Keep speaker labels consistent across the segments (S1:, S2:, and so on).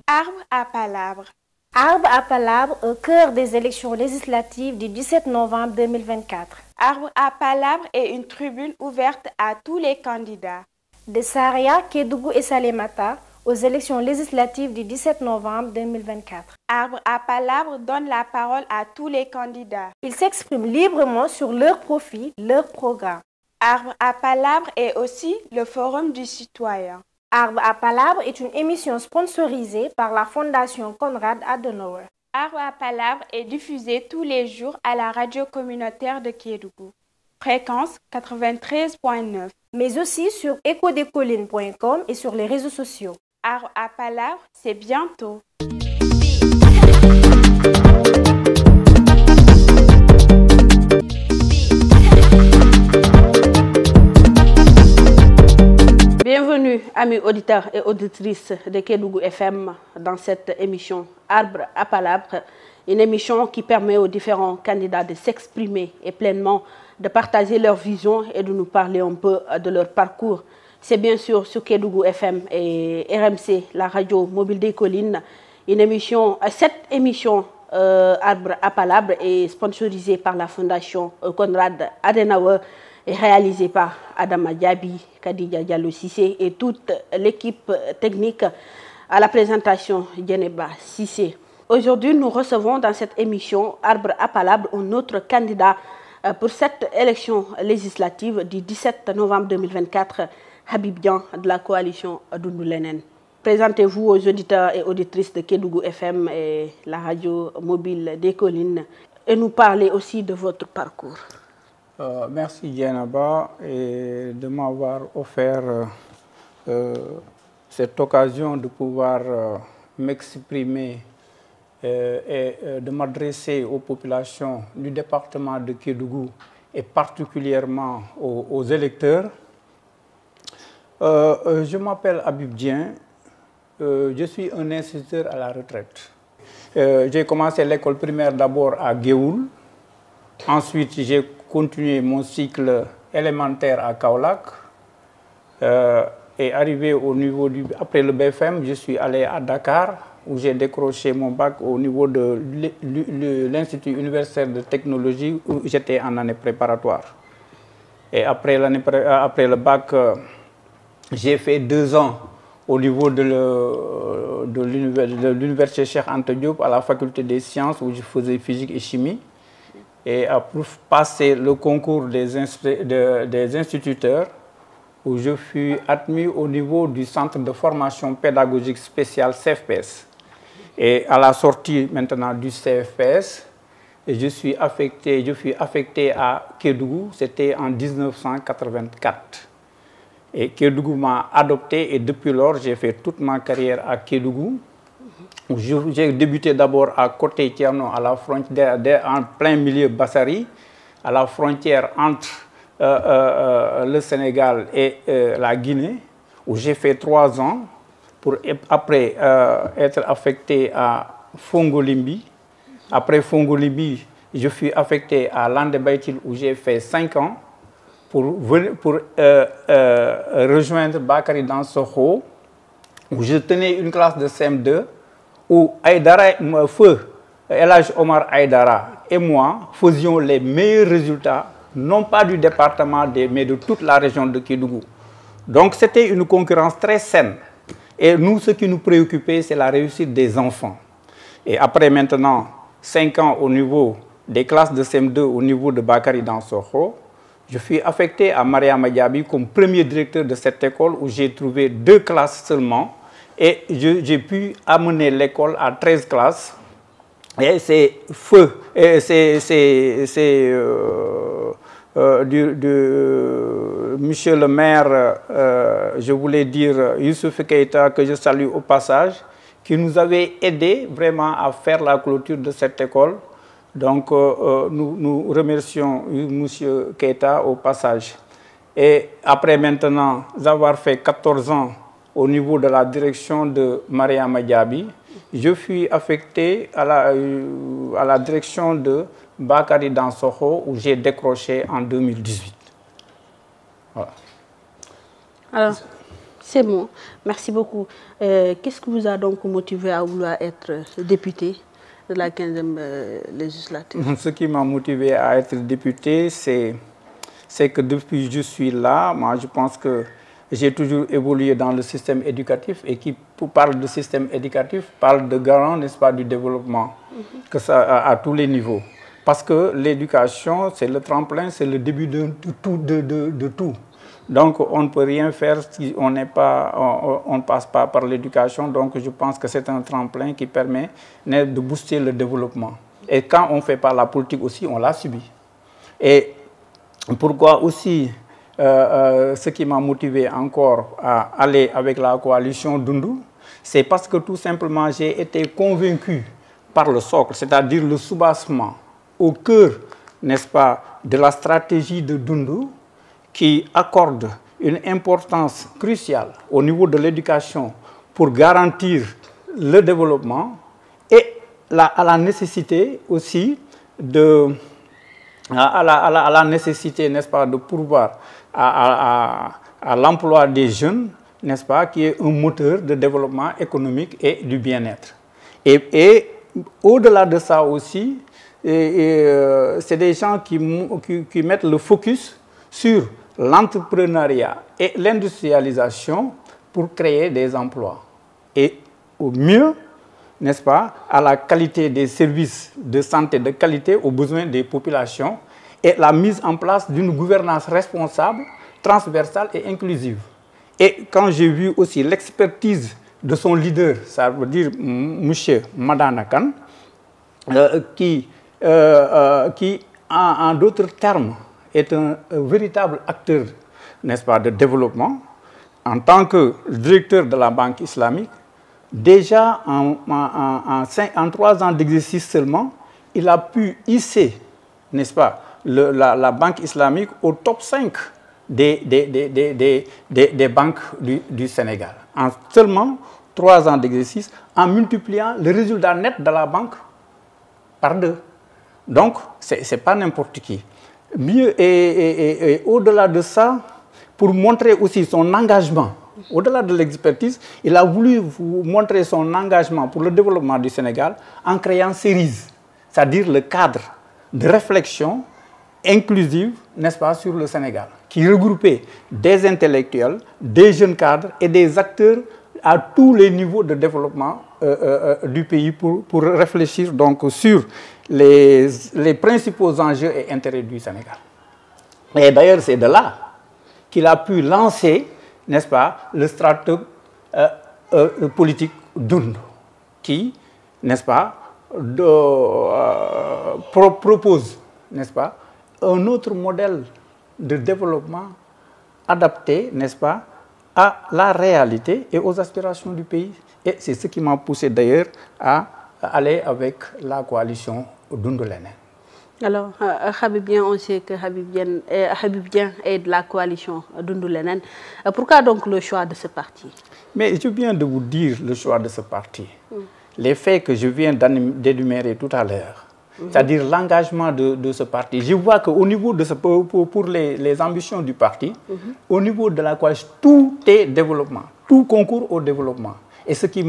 S1: Arbre à palabre.
S2: Arbre à palabre au cœur des élections législatives du 17 novembre 2024.
S1: Arbre à palabre est une tribune ouverte à tous les candidats.
S2: De Saria, Kédougou et Salémata aux élections législatives du 17 novembre 2024.
S1: Arbre à palabre donne la parole à tous les candidats.
S2: Ils s'expriment librement sur leurs profils, leurs programmes.
S1: Arbre à palabre est aussi le forum du citoyen.
S2: Arbre à palabre est une émission sponsorisée par la Fondation Konrad Adenauer.
S1: Arbre à palabre est diffusé tous les jours à la radio communautaire de Kédougou. Fréquence 93.9.
S2: Mais aussi sur ecodecolines.com et sur les réseaux sociaux.
S1: Arbre à palabre, c'est bientôt.
S3: Bienvenue, amis auditeurs et auditrices de Kédougou FM, dans cette émission Arbre à palabre, une émission qui permet aux différents candidats de s'exprimer et pleinement de partager leur vision et de nous parler un peu de leur parcours. C'est bien sûr sur Kédougou FM et RMC, la radio mobile des collines. Cette émission Arbre à palabre est sponsorisée par la Fondation Konrad Adenauer et réalisée par Adama Diaby, Kadija Diallo Sissé et toute l'équipe technique à la présentation Djeneba Sissé. Aujourd'hui, nous recevons dans cette émission Arbre à palabre un autre candidat pour cette élection législative du 17 novembre 2024, Habib Dian de la coalition Doundou Lenen. Présentez-vous aux auditeurs et auditrices de Kédougou FM et la radio mobile des collines et nous parler aussi de votre parcours.
S4: Merci Djeneba de m'avoir offert cette occasion de pouvoir m'exprimer et de m'adresser aux populations du département de Kédougou et particulièrement aux électeurs. Je m'appelle Habib Dian, je suis un instituteur à la retraite. J'ai commencé l'école primaire d'abord à Géoul, ensuite j'ai continué mon cycle élémentaire à Kaolack et arrivé au niveau après le BFM, je suis allé à Dakar où j'ai décroché mon bac au niveau de l'Institut universitaire de technologie où j'étais en année préparatoire. Et après le bac, j'ai fait 2 ans au niveau de l'université Cheikh Anta Diop à la faculté des sciences où je faisais physique et chimie. Et pour passer le concours des instituteurs, où je fus admis au niveau du centre de formation pédagogique spéciale CFPS. Et à la sortie maintenant du CFPS, je fus affecté à Kédougou, c'était en 1984. Et Kédougou m'a adopté et depuis lors, j'ai fait toute ma carrière à Kédougou. J'ai débuté d'abord à Côté Tierno, à la frontière, en plein milieu Bassari, à la frontière entre le Sénégal et la Guinée, où j'ai fait 3 ans, pour après être affecté à Fongolimbi. Après Fongolimbi, je fus affecté à Landebaitil, où j'ai fait 5 ans, pour rejoindre Bakary Dansokho, où je tenais une classe de CM2, où Feu Elhadji Omar Aïdara et moi faisions les meilleurs résultats, non pas du département, mais de toute la région de Kédougou. Donc c'était une concurrence très saine. Et nous, ce qui nous préoccupait, c'est la réussite des enfants. Et après maintenant 5 ans au niveau des classes de CM2 au niveau de Bakary Dansokho, je suis affecté à Mariama Diaby comme premier directeur de cette école où j'ai trouvé 2 classes seulement. Et j'ai pu amener l'école à 13 classes. Et c'est feu. Et monsieur le maire, je voulais dire Youssouf Keïta, que je salue au passage, qui nous avait aidé vraiment à faire la clôture de cette école. Donc nous remercions monsieur Keïta au passage. Et après maintenant avoir fait 14 ans au niveau de la direction de Mariama Diaby, je fus affecté à la direction de Bakary Dansokho où j'ai décroché en 2018. Voilà.
S3: Alors, C'est bon, merci beaucoup. Qu'est-ce qui vous a donc motivé à vouloir être député de la 15e législature?
S4: Ce qui m'a motivé à être député, c'est que depuis que je suis là, moi je pense que j'ai toujours évolué dans le système éducatif et qui parle de système éducatif parle de garant, n'est-ce pas, du développement, que ça à tous les niveaux. Parce que l'éducation, c'est le tremplin, c'est le début de tout. Donc on ne peut rien faire si on ne passe pas par l'éducation. Donc je pense que c'est un tremplin qui permet de booster le développement. Et quand on ne fait pas la politique aussi, on l'a subi. Et pourquoi aussi ce qui m'a motivé encore à aller avec la coalition Dundu, c'est parce que tout simplement j'ai été convaincu par le socle, c'est-à-dire le soubassement au cœur, n'est-ce pas, de la stratégie de Dundu qui accorde une importance cruciale au niveau de l'éducation pour garantir le développement et à la nécessité aussi à la nécessité, n'est-ce pas, de pourvoir à l'emploi des jeunes, n'est-ce pas, qui est un moteur de développement économique et du bien-être. Et au-delà de ça aussi, c'est des gens qui mettent le focus sur l'entrepreneuriat et l'industrialisation pour créer des emplois. Et au mieux, n'est-ce pas, à la qualité des services de santé de qualité aux besoins des populations et la mise en place d'une gouvernance responsable, transversale et inclusive. Et quand j'ai vu aussi l'expertise de son leader, ça veut dire M. Madana Khan, qui en d'autres termes, est un véritable acteur, n'est-ce pas, de développement, en tant que directeur de la Banque islamique, déjà en 3 ans d'exercice seulement, il a pu hisser, n'est-ce pas, la Banque islamique au top 5 des banques du Sénégal. En seulement 3 ans d'exercice, en multipliant le résultat net de la banque par 2. Donc, ce n'est pas n'importe qui. Mieux, et au-delà de ça, pour montrer aussi son engagement, au-delà de l'expertise, il a voulu montrer son engagement pour le développement du Sénégal en créant CERIS, c'est-à-dire le cadre de réflexion inclusive, n'est-ce pas, sur le Sénégal, qui regroupait des intellectuels, des jeunes cadres et des acteurs à tous les niveaux de développement du pays pour réfléchir donc sur les principaux enjeux et intérêts du Sénégal. Et d'ailleurs, c'est de là qu'il a pu lancer, n'est-ce pas, le stratège politique Dundu, qui, n'est-ce pas, propose, n'est-ce pas, un autre modèle de développement adapté, n'est-ce pas, à la réalité et aux aspirations du pays. Et c'est ce qui m'a poussé d'ailleurs à aller avec la coalition Dundu Lenen.
S3: Alors, Habib Dieng, on sait que Habib Dieng est de la coalition Dundu Lenen. Pourquoi donc le choix de ce parti?
S4: Mais je viens de vous dire le choix de ce parti. Les faits que je viens d'énumérer tout à l'heure, c'est-à-dire l'engagement de ce parti. Je vois qu'au niveau de pour les ambitions du parti, au niveau de la coalition, tout est développement, tout concourt au développement. Et ce qui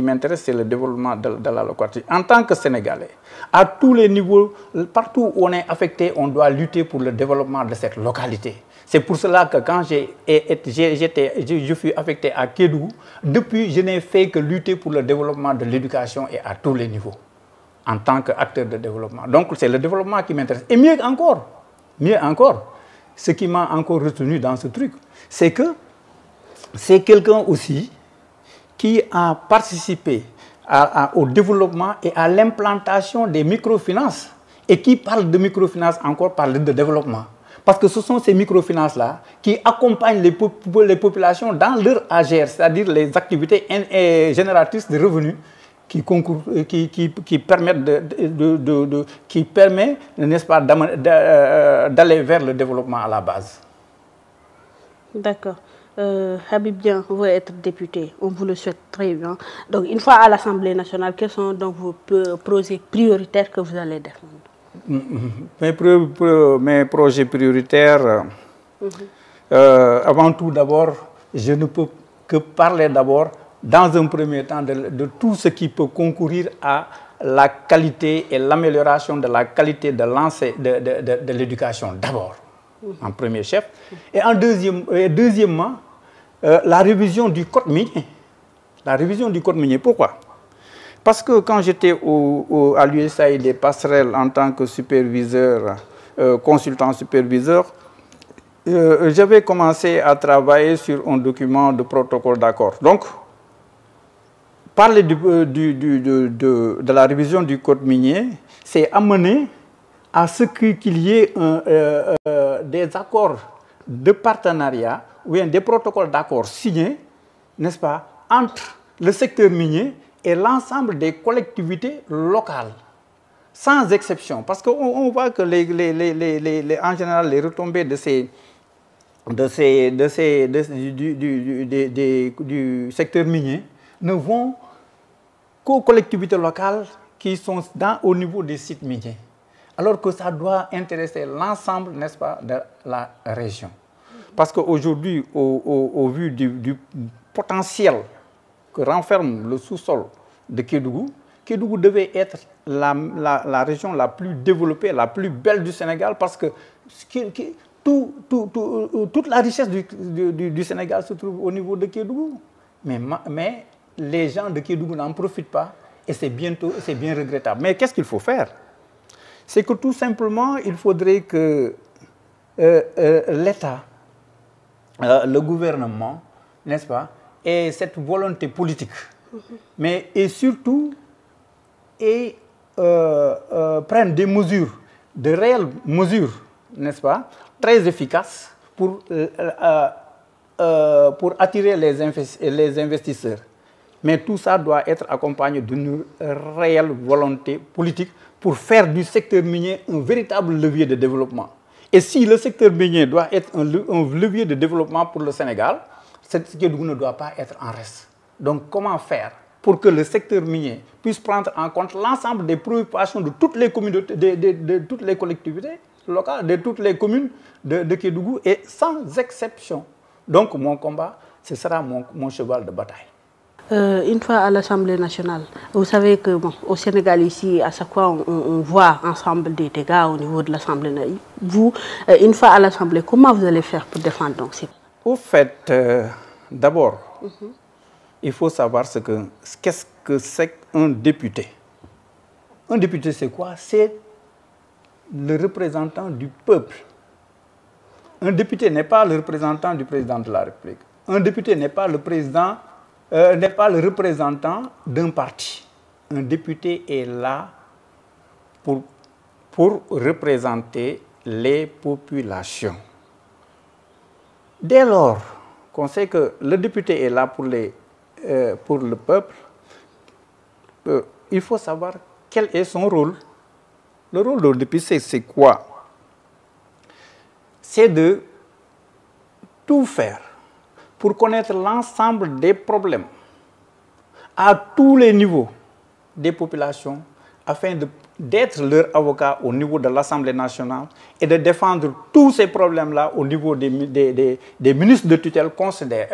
S4: m'intéresse, c'est le développement de la localité. En tant que Sénégalais, à tous les niveaux, partout où on est affecté, on doit lutter pour le développement de cette localité. C'est pour cela que quand je fus affecté à Kédougou, depuis, je n'ai fait que lutter pour le développement de l'éducation et à tous les niveaux, en tant qu'acteur de développement. Donc, c'est le développement qui m'intéresse. Et mieux encore, ce qui m'a encore retenu dans ce truc, c'est que c'est quelqu'un aussi qui a participé au développement et à l'implantation des microfinances. Et qui parle de microfinances encore parle de développement. Parce que ce sont ces microfinances-là qui accompagnent les populations dans leur AGR, c'est-à-dire les activités génératrices de revenus qui permettent, n'est-ce pas, d'aller vers le développement à la base.
S3: D'accord. Habib Dieng veut être député, on vous le souhaite très bien. Donc, une fois à l'Assemblée nationale, quels sont donc vos projets prioritaires que vous allez défendre?
S4: Mes projets prioritaires, avant tout d'abord, je ne peux que parler d'abord, dans un premier temps, de tout ce qui peut concourir à la qualité et l'amélioration de la qualité de l'éducation, d'abord, en premier chef. Et deuxièmement, la révision du code minier. La révision du code minier, pourquoi? Parce que quand j'étais à l'USAID des Passerelles en tant que superviseur, consultant superviseur, j'avais commencé à travailler sur un document de protocole d'accord. Donc, parler de la révision du code minier, c'est amener à ce qu'il y ait des accords de partenariat ou bien des protocoles d'accord signés, n'est-ce pas, entre le secteur minier et l'ensemble des collectivités locales, sans exception. Parce qu'on voit que en général, les retombées du secteur minier ne vont qu'aux collectivités locales qui sont au niveau des sites miniers. Alors que ça doit intéresser l'ensemble, n'est-ce pas, de la région. Parce qu'aujourd'hui, au vu du potentiel que renferme le sous-sol de Kédougou, Kédougou devait être la région la plus développée, la plus belle du Sénégal, parce que toute la richesse du Sénégal se trouve au niveau de Kédougou. Mais les gens de Kédougou n'en profitent pas, et c'est bien regrettable. Mais qu'est-ce qu'il faut faire? C'est que tout simplement, il faudrait que l'État, le gouvernement, n'est-ce pas, ait cette volonté politique, mais et surtout prenne des mesures, de réelles mesures, n'est-ce pas, très efficaces pour attirer les investisseurs. Mais tout ça doit être accompagné d'une réelle volonté politique pour faire du secteur minier un véritable levier de développement. Et si le secteur minier doit être un levier de développement pour le Sénégal, ce Kédougou ne doit pas être en reste. Donc comment faire pour que le secteur minier puisse prendre en compte l'ensemble des préoccupations de toutes les communautés, de toutes les collectivités locales, de toutes les communes de Kédougou, et sans exception. Donc mon combat, ce sera mon cheval de bataille.
S3: Une fois à l'Assemblée nationale, vous savez que au Sénégal ici, à chaque fois, on voit ensemble des dégâts au niveau de l'Assemblée nationale. Vous, une fois à l'Assemblée, comment vous allez faire pour défendre donc ces...
S4: Au fait, d'abord, il faut savoir qu'est-ce que c'est qu'un député. Un député, c'est quoi? C'est le représentant du peuple. Un député n'est pas le représentant du président de la République. Un député n'est pas le président... n'est pas le représentant d'un parti. Un député est là pour représenter les populations. Dès lors qu'on sait que le député est là pour le peuple, il faut savoir quel est son rôle. Le rôle du député, c'est quoi? C'est de tout faire pour connaître l'ensemble des problèmes à tous les niveaux des populations, afin d'être leur avocat au niveau de l'Assemblée nationale et de défendre tous ces problèmes-là au niveau des ministres de tutelle concernés,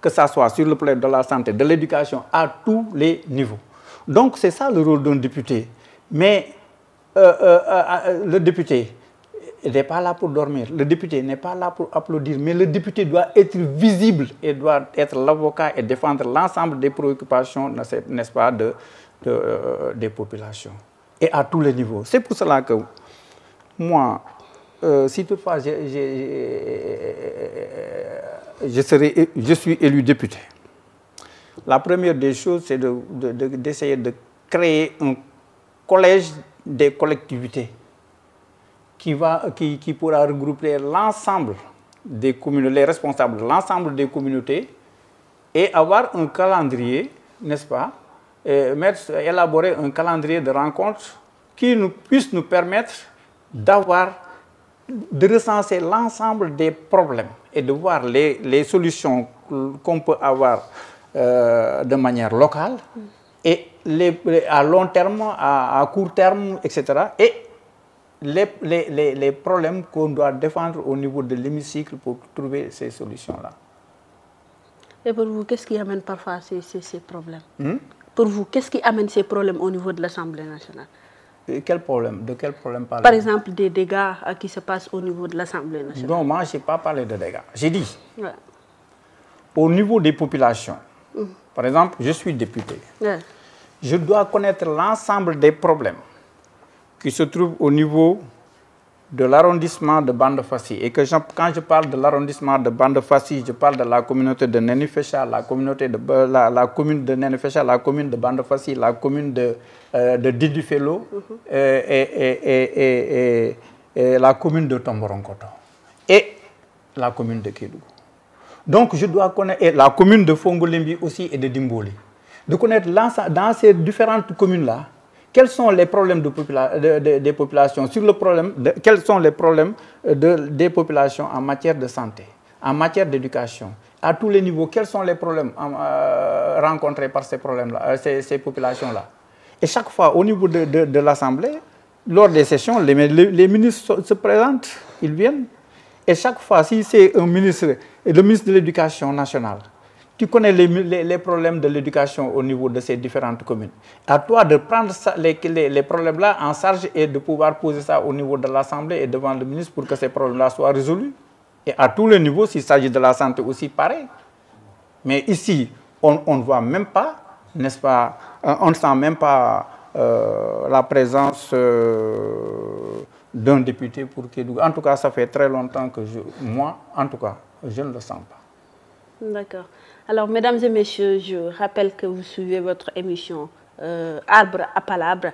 S4: que ce soit sur le plan de la santé, de l'éducation, à tous les niveaux. Donc c'est ça le rôle d'un député. Mais le député n'est pas là pour dormir, le député n'est pas là pour applaudir, mais le député doit être visible et doit être l'avocat et défendre l'ensemble des préoccupations, n'est-ce pas, des populations. Et à tous les niveaux. C'est pour cela que moi, si toutefois je suis élu député, la première des choses, c'est d'essayer de créer un collège des collectivités qui pourra regrouper l'ensemble des communautés, les responsables de l'ensemble des communautés, et avoir un calendrier, n'est-ce pas, élaborer un calendrier de rencontres qui puisse nous permettre de recenser l'ensemble des problèmes et de voir les solutions qu'on peut avoir de manière locale, et à long terme, à court terme, etc. Et les problèmes qu'on doit défendre au niveau de l'hémicycle pour trouver ces solutions-là.
S3: Et pour vous, qu'est-ce qui amène parfois ces problèmes? Pour vous, qu'est-ce qui amène ces problèmes au niveau de l'Assemblée nationale?
S4: Quel problème? De quel problème parlez-vous?
S3: Par exemple, des dégâts qui se passent au niveau de l'Assemblée nationale.
S4: Non, moi, je n'ai pas parlé de dégâts. J'ai dit, au niveau des populations, par exemple, je suis député. Je dois connaître l'ensemble des problèmes qui se trouvent au niveau de l'arrondissement de Bandafassi. Et que quand je parle de l'arrondissement de Bandafassi, je parle de la communauté de Nénifécha, la commune de Nénifécha, la commune de Bandafassi, la commune de Didifelo et la commune de Tomboronkoto et la commune de Kédougou. Donc je dois connaître et la commune de Fongolimbi aussi et de Dimboli. De connaître dans ces différentes communes-là, quels sont les problèmes des populations, sur le problème quels sont les problèmes des populations en matière de santé, en matière d'éducation, à tous les niveaux, quels sont les problèmes rencontrés par ces problèmes-là, ces populations-là. Et chaque fois, au niveau de l'Assemblée, lors des sessions, les ministres se présentent, ils viennent. Et chaque fois, si c'est un ministre, le ministre de l'Éducation nationale, tu connais les problèmes de l'éducation au niveau de ces différentes communes. À toi de prendre les problèmes-là en charge et de pouvoir poser ça au niveau de l'Assemblée et devant le ministre pour que ces problèmes-là soient résolus. Et à tous les niveaux, s'il s'agit de la santé aussi, pareil. Mais ici, on ne voit même pas, n'est-ce pas, on ne sent même pas la présence d'un député pour Kédougou. En tout cas, ça fait très longtemps que moi, en tout cas, je ne le sens pas.
S3: D'accord. Alors, mesdames et messieurs, je rappelle que vous suivez votre émission Arbre à Palabre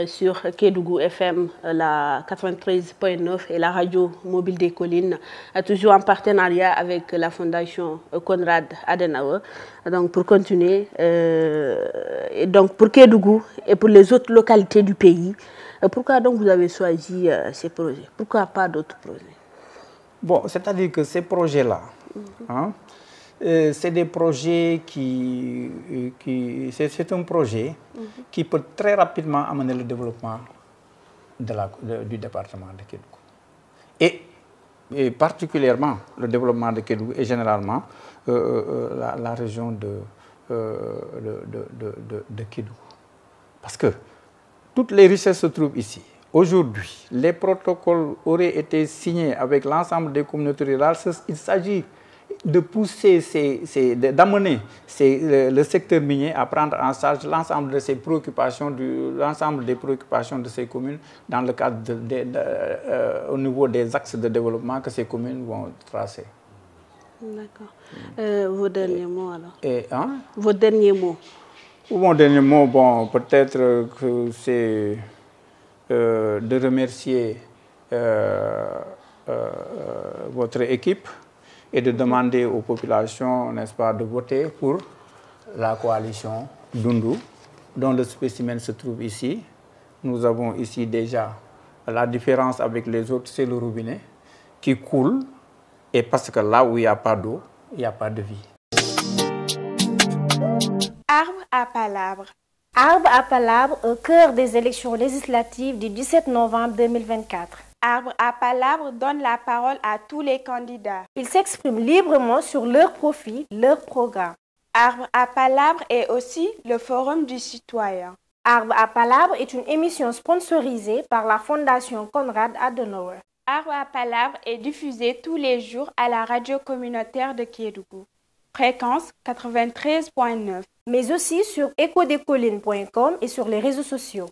S3: sur Kédougou FM, la 93.9 et la radio mobile des collines, toujours en partenariat avec la fondation Konrad Adenauer. Donc, pour continuer, et donc pour Kédougou et pour les autres localités du pays, pourquoi donc vous avez choisi ces projets? Pourquoi pas d'autres projets?
S4: Bon, c'est-à-dire que ces projets-là, c'est des projets c'est un projet qui peut très rapidement amener le développement du département de Kédougou. Et particulièrement le développement de Kédougou et généralement la région de Kédougou. Parce que toutes les richesses se trouvent ici. Aujourd'hui, les protocoles auraient été signés avec l'ensemble des communautés rurales. Il s'agit de pousser, d'amener le secteur minier à prendre en charge l'ensemble de ses préoccupations, l'ensemble des préoccupations de ces communes dans le cadre au niveau des axes de développement que ces communes vont tracer.
S3: D'accord. Vos derniers mots alors?
S4: Vos
S3: derniers mots?
S4: Mon dernier mot, bon, peut-être que c'est de remercier votre équipe et de demander aux populations, n'est-ce pas, de voter pour la coalition Dundu, dont le spécimen se trouve ici. Nous avons ici déjà la différence avec les autres, c'est le robinet qui coule, et parce que là où il n'y a pas d'eau, il n'y a pas de vie.
S1: Arbre à Palabre.
S2: Arbre à Palabre au cœur des élections législatives du 17 novembre 2024.
S1: Arbre à Palabre donne la parole à tous les candidats.
S2: Ils s'expriment librement sur leurs profils, leurs programmes.
S1: Arbre à Palabre est aussi le Forum du citoyen.
S2: Arbre à Palabre est une émission sponsorisée par la fondation Konrad Adenauer.
S1: Arbre à Palabre est diffusé tous les jours à la radio communautaire de Kédougou. Fréquence 93.9.
S2: Mais aussi sur ecodecolines.com et sur les réseaux sociaux.